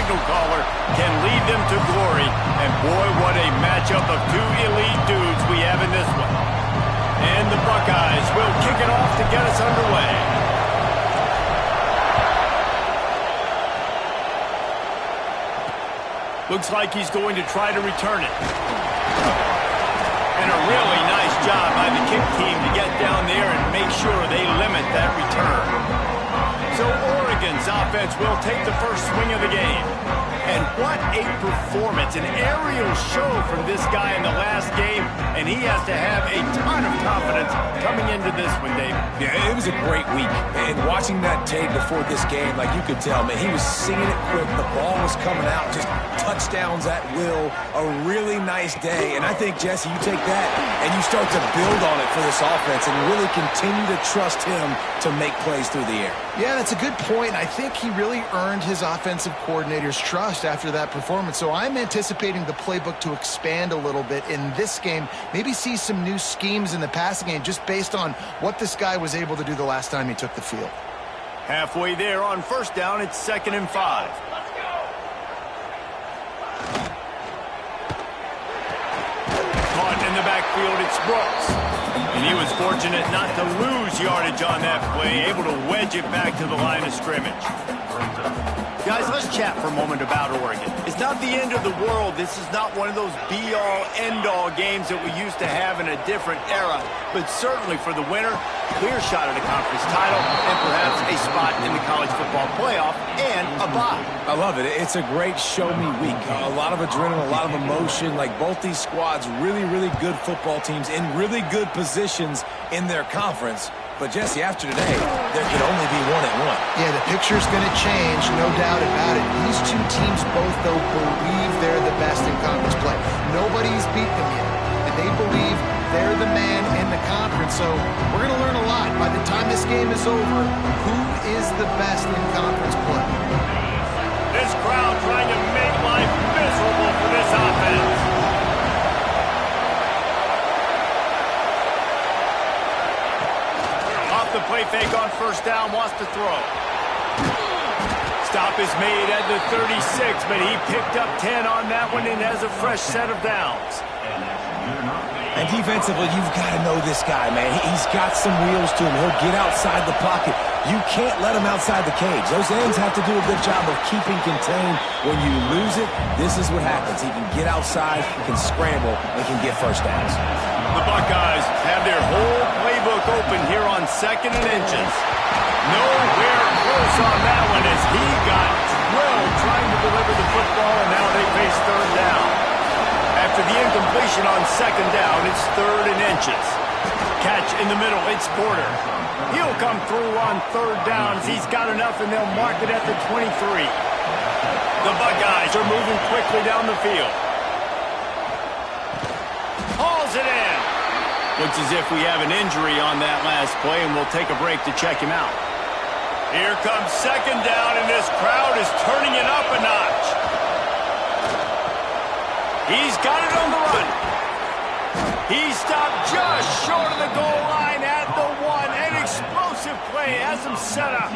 signal caller can lead them to glory. And boy, what a matchup of two elite dudes we have in this one. And the Buckeyes will kick it off to get us underway. Looks like he's going to try to return it. And a really nice job by the kick team to get down there and make sure they limit that return. So Oregon's offense will take the first swing of the game. And what a performance, an aerial show from this guy in the last game, and he has to have a ton of confidence coming into this one, Dave. Yeah, it was a great week. And watching that tape before this game, like you could tell, man, he was singing it quick. The ball was coming out, just touchdowns at will. A really nice day. And I think, Jesse, you take that and you start to build on it for this offense and really continue to trust him to make plays through the air. Yeah, that's a good point. I think he really earned his offensive coordinator's trust after that performance. So I'm anticipating the playbook to expand a little bit in this game. Maybe see some new schemes in the passing game just based on what this guy was able to do the last time he took the field. Halfway there on first down, it's 2nd and 5. Caught in the backfield, it's Brooks. And he was fortunate not to lose yardage on that play, able to wedge it back to the line of scrimmage. Guys, let's chat for a moment about Oregon. It's not the end of the world. This is not one of those be-all, end-all games that we used to have in a different era. But certainly for the winner, clear shot at a conference title and perhaps a spot in the college football playoff and a bye. I love it. It's a great show-me week. A lot of adrenaline, a lot of emotion. Like both these squads, really, really good football teams in really good positions in their conference. But, Jesse, after today, there can only be 1-1. Yeah, the picture's going to change, no doubt about it. These two teams both, though, believe they're the best in conference play. Nobody's beat them yet, and they believe they're the man in the conference. So we're going to learn a lot. By the time this game is over, who is the best in conference play? This crowd trying to make life miserable for this offense. The play fake on first down, wants to throw. Stop is made at the 36, but he picked up 10 on that one and has a fresh set of downs. And defensively, you've got to know this guy, man. He's got some wheels to him. He'll get outside the pocket. You can't let him outside the cage. Those ends have to do a good job of keeping contained. When you lose it, this is what happens. He can get outside, can scramble, and can get first downs. The Buckeyes have their whole playbook open here on 2nd and inches. Nowhere close on that one as he got drilled trying to deliver the football, and now they face 3rd down. After the incompletion on 2nd down, it's 3rd and inches. Catch in the middle, it's Porter. He'll come through on 3rd down as he's got enough, and they'll mark it at the 23. The Buckeyes are moving quickly down the field. Hauls it in. Looks as if we have an injury on that last play, and we'll take a break to check him out. Here comes 2nd down, and this crowd is turning it up a notch. He's got it on the run. He stopped just short of the goal line at the 1. An explosive play has him set up.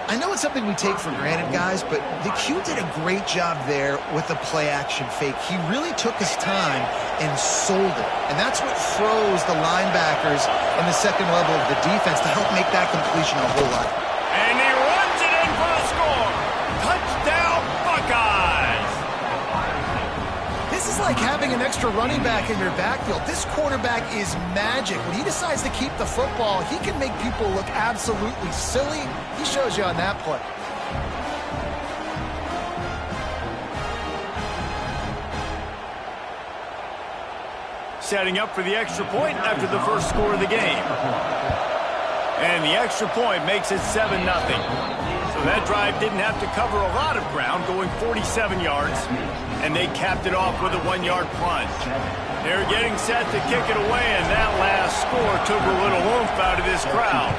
I know it's something we take for granted, guys, but the Q did a great job there with the play-action fake. He really took his time and sold it. And that's what froze the linebackers in the second level of the defense to help make that completion a whole lot. And he runs it in for the score. Touchdown, Buckeyes. This is like having an extra running back in your backfield. This quarterback is magic. When he decides to keep the football, he can make people look absolutely silly. He shows you on that play. Setting up for the extra point after the first score of the game. And the extra point makes it 7-0. So that drive didn't have to cover a lot of ground, going 47 yards. And they capped it off with a 1-yard plunge. They're getting set to kick it away, and that last score took a little oomph out of this crowd.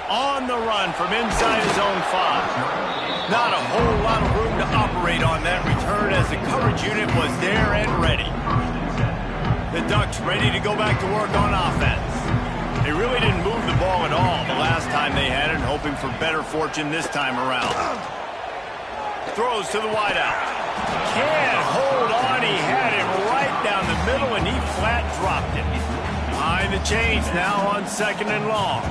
On the run from inside his own 5. Not a whole lot of room to operate on that return as the coverage unit was there and ready. The Ducks ready to go back to work on offense. They really didn't move the ball at all the last time they had it, hoping for better fortune this time around. Throws to the wideout. Can't hold on. He had it right down the middle, and he flat dropped it. Behind the chains now on 2nd and long.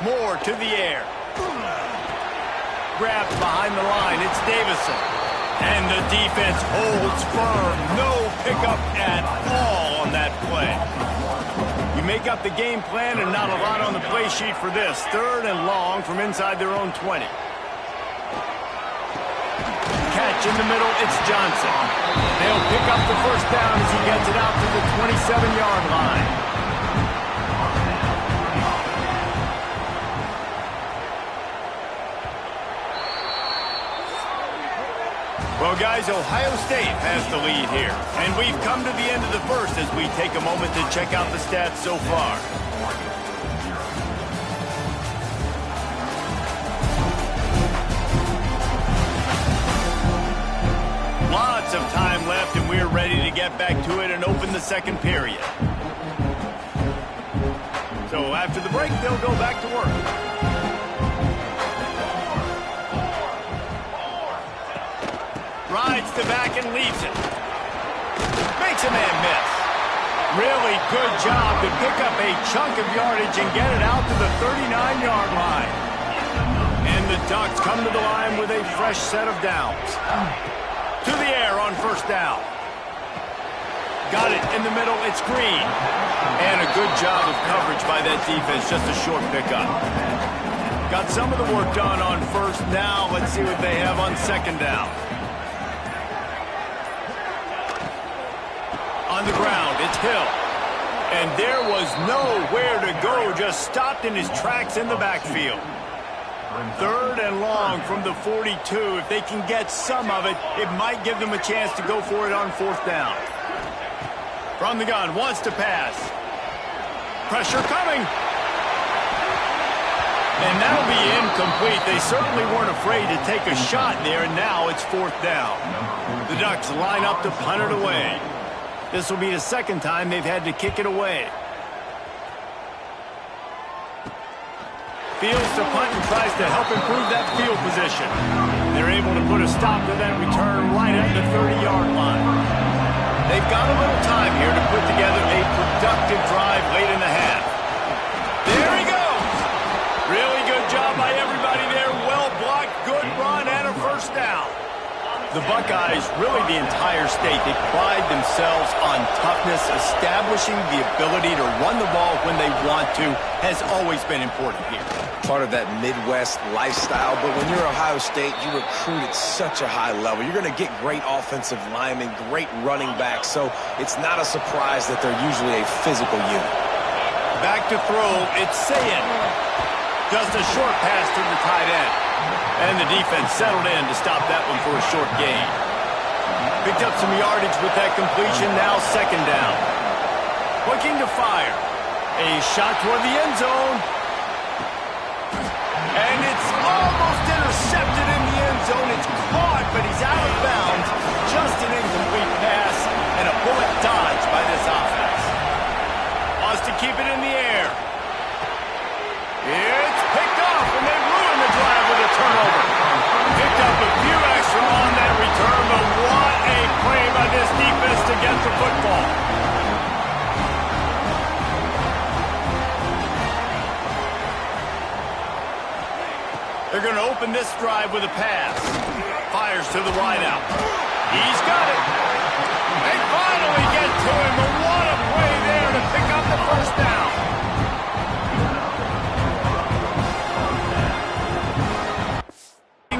Moore to the air. Grabbed behind the line. It's Davison. And the defense holds firm. No pickup at all on that play. You make up the game plan and not a lot on the play sheet for this. 3rd and long from inside their own 20. Catch in the middle. It's Johnson. They'll pick up the first down as he gets it out to the 27-yard line. Well, guys, Ohio State has the lead here. And we've come to the end of the first as we take a moment to check out the stats so far. Lots of time left, and we're ready to get back to it and open the second period. So after the break, they'll go back to work. Rides to back and leaves it. Makes a man miss. Really good job to pick up a chunk of yardage and get it out to the 39-yard line. And the Ducks come to the line with a fresh set of downs. To the air on first down. Got it in the middle. It's Green. And a good job of coverage by that defense. Just a short pickup. Got some of the work done on first. Now let's see what they have on 2nd down. On the ground, it's Hill. And there was nowhere to go, just stopped in his tracks in the backfield. 3rd and long from the 42. If they can get some of it, it might give them a chance to go for it on 4th down. From the gun, wants to pass. Pressure coming. And that'll be incomplete. They certainly weren't afraid to take a shot there, and now it's 4th down. The Ducks line up to punt it away. This will be the 2nd time they've had to kick it away. Fields to punt and tries to help improve that field position. They're able to put a stop to that return right at the 30-yard line. They've got a little time here to put together a productive drive late in the half. There he goes! Really good job by everybody there. Well blocked, good run, and a first down. The Buckeyes, really the entire state, they pride themselves on toughness. Establishing the ability to run the ball when they want to has always been important here. Part of that Midwest lifestyle, but when you're Ohio State, you recruit at such a high level. You're going to get great offensive linemen, great running backs, so it's not a surprise that they're usually a physical unit. Back to throw, it's Sayin. Just a short pass to the tight end. And the defense settled in to stop that one for a short gain. Picked up some yardage with that completion, now 2nd down. Looking to fire. A shot toward the end zone. And it's almost intercepted in the end zone. It's caught, but he's out of bounds. Just an incomplete pass and a bullet dodge by this offense. Wants to keep it in the air. It's picked off, and they ruin the drive with a turnover. Picked up a few extra on that return, but what a play by this defense to get the football. They're going to open this drive with a pass. Fires to the wideout. He's got it. They finally get to him, but what a play there to pick up the first down.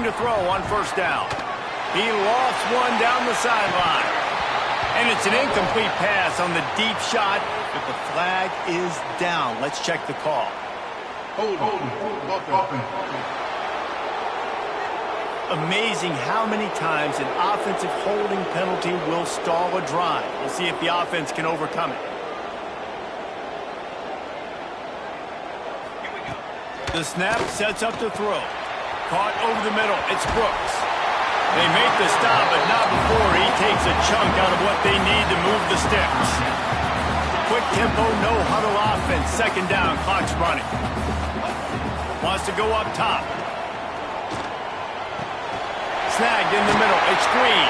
To throw on first down. He lost one down the sideline. And it's an incomplete pass on the deep shot, but the flag is down. Let's check the call. Amazing how many times an offensive holding penalty will stall a drive. We'll see if the offense can overcome it. The snap sets up the throw. Caught over the middle. It's Brooks. They make the stop, but not before he takes a chunk out of what they need to move the sticks. Quick tempo, no huddle offense. Second down, clock's running. Wants to go up top. Snagged in the middle. It's Green.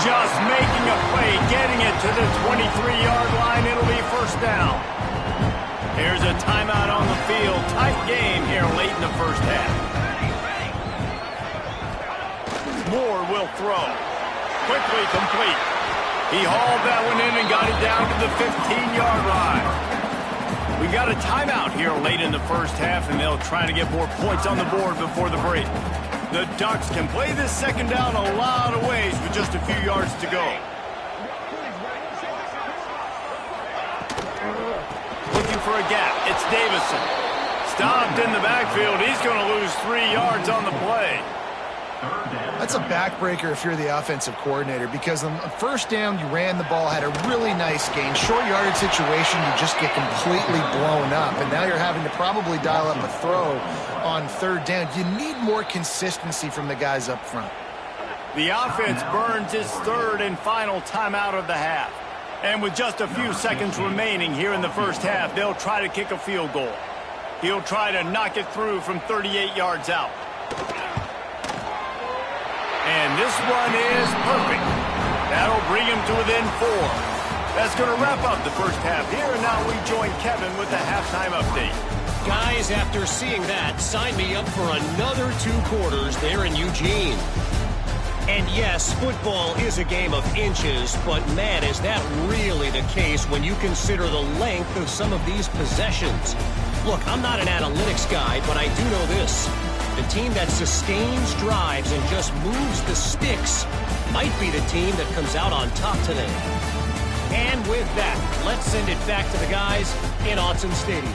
Just making a play, getting it to the 23-yard line. It'll be first down. Here's a timeout on the field. Tight game here late in the first half. Moore will throw. Quickly complete. He hauled that one in and got it down to the 15-yard line. We got a timeout here late in the first half, and they'll try to get more points on the board before the break. The Ducks can play this second down a lot of ways with just a few yards to go. Looking for a gap. It's Davison. Stopped in the backfield. He's going to lose 3 yards on the play. That's a backbreaker if you're the offensive coordinator, because on first down, you ran the ball, had a really nice gain. Short yardage situation, you just get completely blown up, and now you're having to probably dial up a throw on third down. You need more consistency from the guys up front. The offense burns his third and final timeout of the half. And with just a few seconds remaining here in the first half, they'll try to kick a field goal. He'll try to knock it through from 38 yards out. And this one is perfect. That'll bring him to within 4. That's going to wrap up the first half here, and now we join Kevin with the halftime update. Guys, after seeing that, sign me up for another 2 quarters there in Eugene. And yes, football is a game of inches, but man, is that really the case when you consider the length of some of these possessions. Look, I'm not an analytics guy, but I do know this. The team that sustains drives and just moves the sticks might be the team that comes out on top today. And with that, let's send it back to the guys in Autzen Stadium.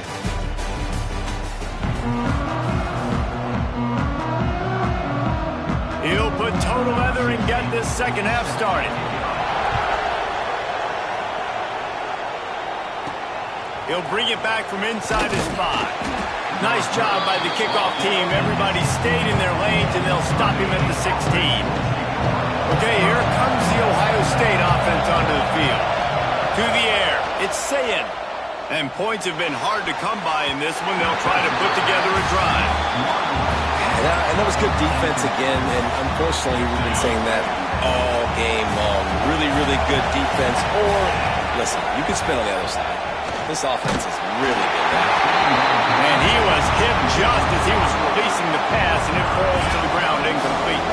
He'll put total leather and get this second half started. He'll bring it back from inside his 5. Nice job by the kickoff team. Everybody stayed in their lanes, and they'll stop him at the 16. Okay, here comes the Ohio State offense onto the field. To the air. It's Sayin. And points have been hard to come by in this one. They'll try to put together a drive. And that was good defense again, and unfortunately we've been saying that all game long. Really, really good defense. Or, listen, you could spin on the other side. This offense is really good now. And he was hit just as he was releasing the pass, and it falls to the ground incomplete.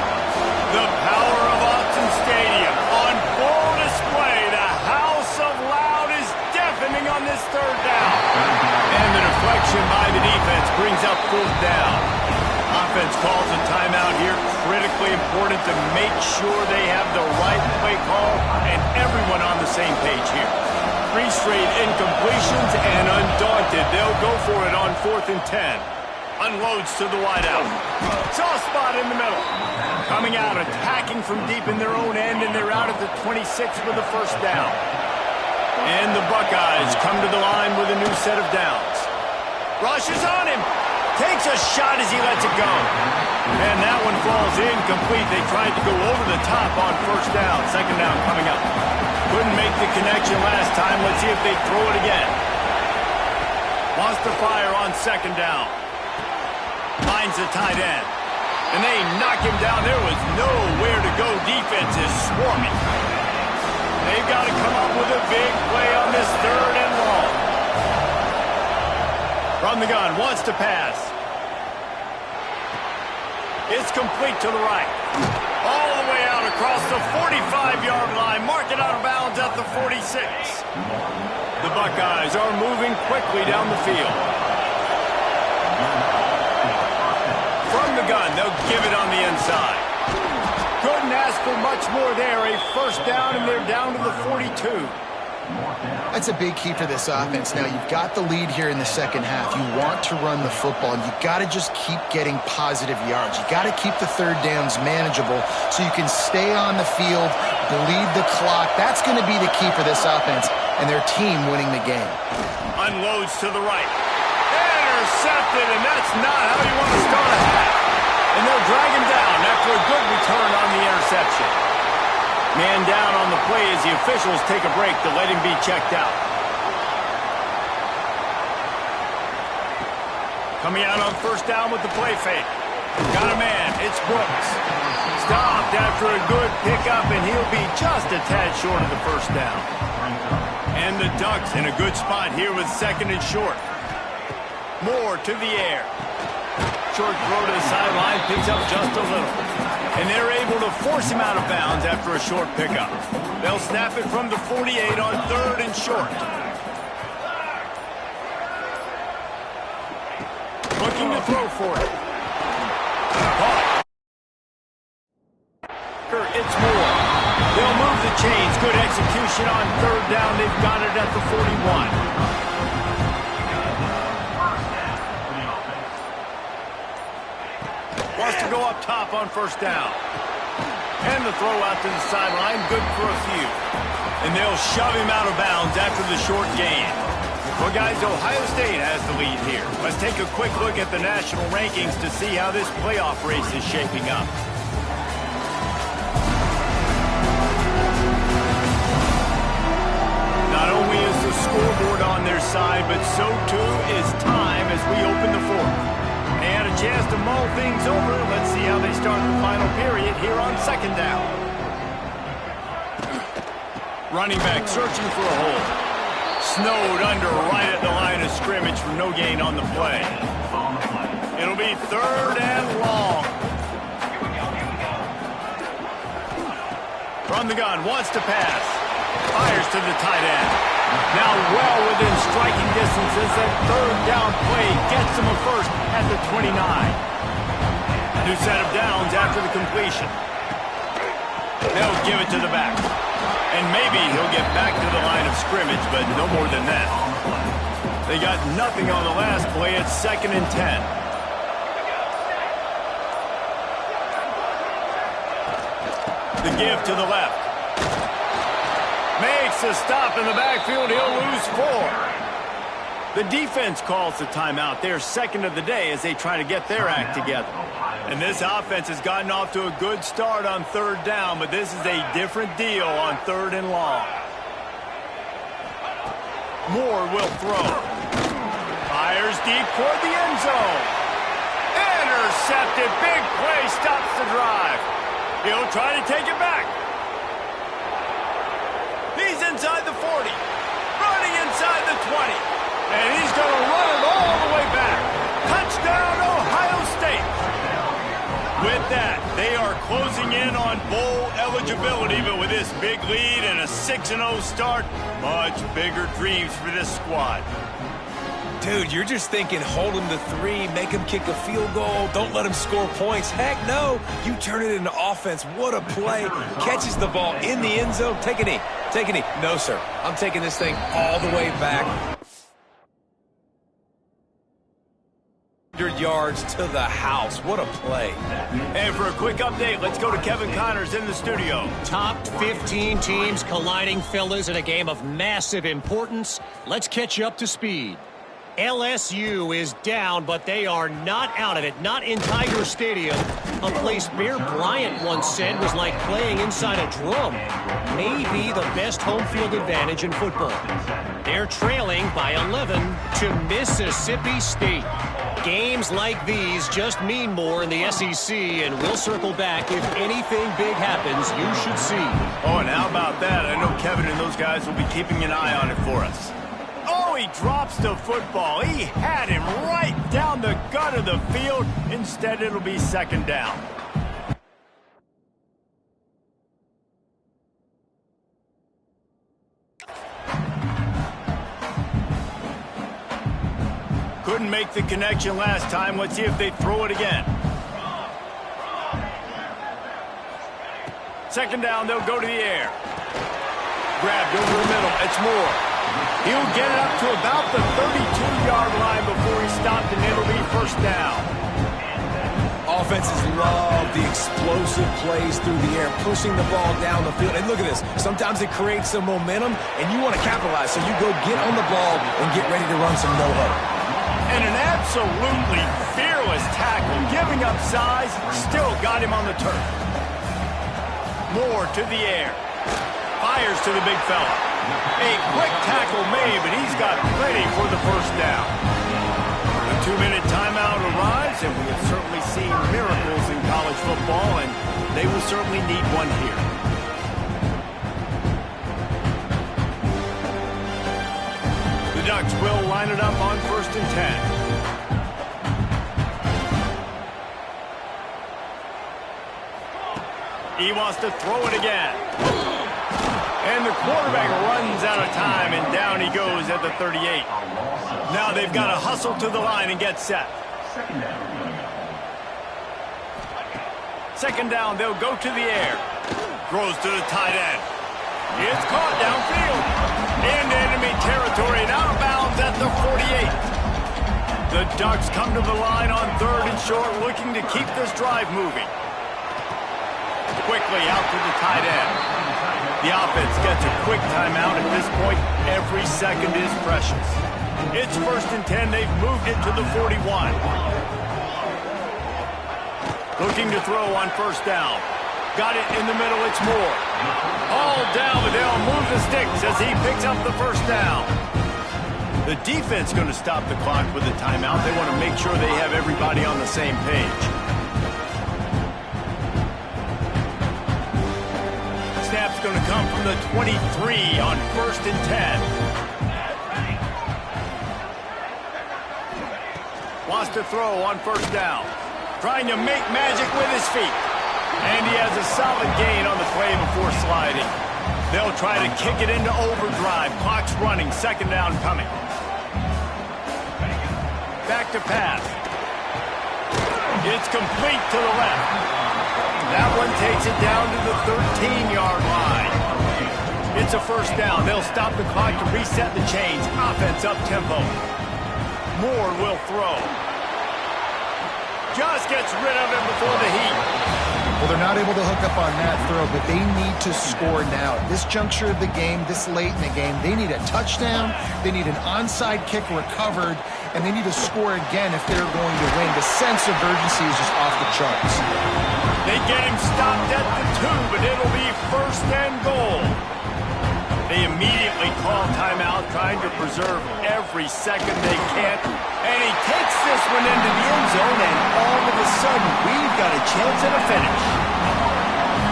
The power of Autzen Stadium on full display. The house of loud is deafening on this third down. And the deflection by the defense brings up fourth down. Offense calls a timeout here. Critically important to make sure they have the right play call and everyone on the same page here. 3 straight incompletions, and undaunted, they'll go for it on 4th and 10. Unloads to the wideout. Soft spot in the middle. Coming out, attacking from deep in their own end, and they're out at the 26 with the first down. And the Buckeyes come to the line with a new set of downs. Rushes on him. Takes a shot as he lets it go. And that one falls incomplete. They tried to go over the top on first down. Second down coming up. Couldn't make the connection last time. Let's see if they throw it again. Wants to fire on second down. Finds the tight end. And they knock him down. There was nowhere to go. Defense is swarming. They've got to come up with a big play on this third and long. From the gun, wants to pass. It's complete to the right. All the way out across the 45-yard line. Mark it out of bounds at the 46. The Buckeyes are moving quickly down the field. From the gun, they'll give it on the inside. Couldn't ask for much more there. A first down, and they're down to the 42. That's a big key for this offense. Now, you've got the lead here in the second half. You want to run the football, and you've got to just keep getting positive yards. You've got to keep the third downs manageable so you can stay on the field, bleed the clock. That's going to be the key for this offense and their team winning the game. Unloads to the right. Intercepted, and that's not how you want to start a half. And they'll drag him down after a good return on the interception. Man down on the play as the officials take a break to let him be checked out. Coming out on first down with the play fake. Got a man. It's Brooks. Stopped after a good pickup, and he'll be just a tad short of the first down. And the Ducks in a good spot here with second and short. Moore to the air. Short throw to the sideline, picks up just a little. And they're able to force him out of bounds after a short pickup. They'll snap it from the 48 on third and short. Looking to throw for it. Caught. It's Moore. They'll move the chains. Good execution on third down. They've got it at the 41. Wants to go up top on first down. And the throw out to the sideline, good for a few. And they'll shove him out of bounds after the short gain. Well, guys, Ohio State has the lead here. Let's take a quick look at the national rankings to see how this playoff race is shaping up. Not only is the scoreboard on their side, but so too is time as we open the fourth. And a chance to mull things over. Let's see how they start the final period here on second down. Running back searching for a hole. Snowed under right at the line of scrimmage for no gain on the play. It'll be third and long. From the gun, wants to pass. Fires to the tight end. Now well within striking distance as that third down play gets him a first at the 29. New set of downs after the completion. They'll give it to the back. And maybe he'll get back to the line of scrimmage, but no more than that. They got nothing on the last play. It's 2nd and 10. The give to the left. Makes a stop in the backfield. He'll lose 4. The defense calls the timeout. They're second of the day as they try to get their act together. And this offense has gotten off to a good start on third down, but this is a different deal on third and long. Moore will throw. Fires deep toward the end zone. Intercepted. Big play stops the drive. He'll try to take it back. He's inside the 40. Running inside the 20. And he's going to run it all the way back. Touchdown, Ohio State. With that, they are closing in on bowl eligibility, but with this big lead and a 6-0 start, much bigger dreams for this squad. Dude, you're just thinking hold him to 3, make him kick a field goal, don't let him score points. Heck no, you turn it into offense. What a play. Catches the ball in the end zone. Take a knee. Take a knee. No, sir. I'm taking this thing all the way back. 100 yards to the house. What a play. And for a quick update, let's go to Kevin Connors in the studio. Top 15 teams colliding, fellas, in a game of massive importance. Let's catch you up to speed. LSU is down, but they are not out of it. Not in Tiger Stadium, a place Bear Bryant once said was like playing inside a drum. Maybe the best home field advantage in football. They're trailing by 11 to Mississippi State. Games like these just mean more in the SEC, and we'll circle back if anything big happens you should see. Oh, and how about that? I know Kevin and those guys will be keeping an eye on it for us. Oh, he drops the football. He had him right down the gut of the field. Instead, it'll be second down. Couldn't make the connection last time. Let's see if they throw it again. Second down, they'll go to the air. Grabbed over the middle. It's Moore. He'll get it up to about the 32-yard line before he stopped, and it'll be first down. Offenses love the explosive plays through the air, pushing the ball down the field. And look at this. Sometimes it creates some momentum, and you want to capitalize. So you go get on the ball and get ready to run some no-huddle. And an absolutely fearless tackle, giving up size, still got him on the turf. Moore to the air. Fires to the big fella. A quick tackle made, but he's got plenty for the first down. The 2-minute timeout arrives, and we have certainly seen miracles in college football, and they will certainly need one here. The Ducks will line it up on 1st and 10. He wants to throw it again. And the quarterback runs out of time, and down he goes at the 38. Now they've got to hustle to the line and get set. Second down, they'll go to the air. Throws to the tight end. It's caught downfield. Into enemy territory and out of bounds at the 48. The Ducks come to the line on 3rd and short, looking to keep this drive moving. Quickly out to the tight end. The offense gets a quick timeout at this point. Every second is precious. It's 1st and 10. They've moved it to the 41. Looking to throw on 1st down. Got it in the middle. It's Moore. All down, but they'll move the sticks as he picks up the 1st down. The defense going to stop the clock with a timeout. They want to make sure they have everybody on the same page. Snap's going to come from the 23 on 1st and 10. Wants to throw on 1st down. Trying to make magic with his feet. And he has a solid gain on the play before sliding. They'll try to kick it into overdrive. Clock's running. 2nd down coming. Back to pass. It's complete to the left. That one takes it down to the 13-yard line. It's a 1st down. They'll stop the clock to reset the chains. Offense up-tempo. Moore will throw. Just gets rid of it before the heat. Well, they're not able to hook up on that throw, but they need to score now. At this juncture of the game, this late in the game, they need a touchdown, they need an onside kick recovered, and they need to score again if they're going to win. The sense of urgency is just off the charts. They get him stopped at the 2, but it'll be 1st and goal. They immediately call timeout, trying to preserve every second they can. And he takes this one into the end zone, and all of a sudden, we've got a chance at a finish.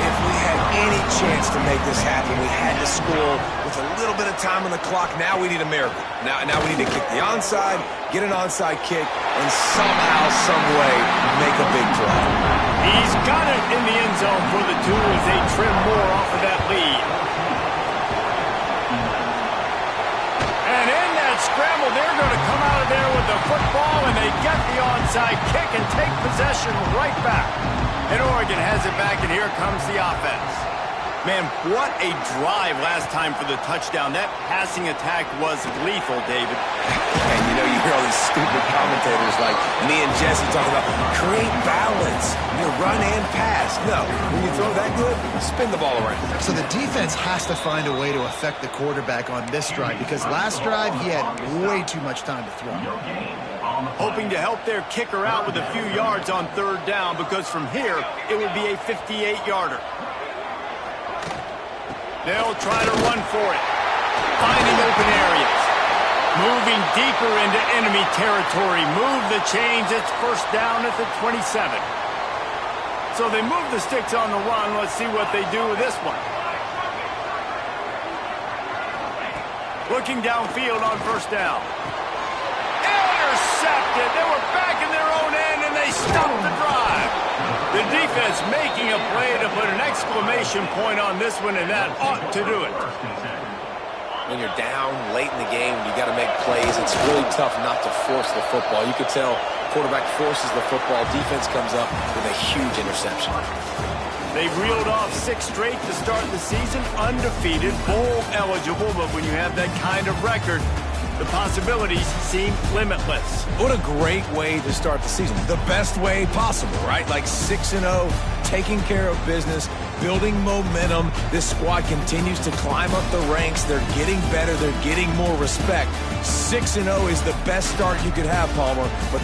If we had any chance to make this happen, we had to score with a little bit of time on the clock. Now we need a miracle. Now we need to kick the onside, get an onside kick, and somehow, some way, make a big drive. He's got it in the end zone for the 2 as they trim more off of that lead. And in that scramble, they're going to come out of there with the football, and they get the onside kick and take possession right back. And Oregon has it back, and here comes the offense. Man, what a drive last time for the touchdown. That passing attack was lethal, David. And you know, you hear all these stupid commentators like me and Jesse talking about create balance. You run and pass. No, when you throw that good, spin the ball around. So the defense has to find a way to affect the quarterback on this drive, because last drive he had way too much time to throw. Hoping to help their kicker out with a few yards on 3rd down, because from here it would be a 58-yarder. They'll try to run for it. Finding open areas. Moving deeper into enemy territory. Move the chains. It's 1st down at the 27. So they move the sticks on the run. Let's see what they do with this one. Looking downfield on 1st down. Intercepted. They were back in their own end, and they stopped the drive. The defense making a play to put an exclamation point on this one, and that ought to do it. When you're down late in the game, you got to make plays. It's really tough not to force the football. You could tell quarterback forces the football. Defense comes up with a huge interception. They've reeled off 6 straight to start the season, undefeated, bowl eligible, but when you have that kind of record, The possibilities seem limitless. What a great way to start the season. The best way possible, right? Like 6-0, taking care of business, building momentum. This squad continues to climb up the ranks. They're getting better. They're getting more respect. 6-0 is the best start you could have, Palmer. But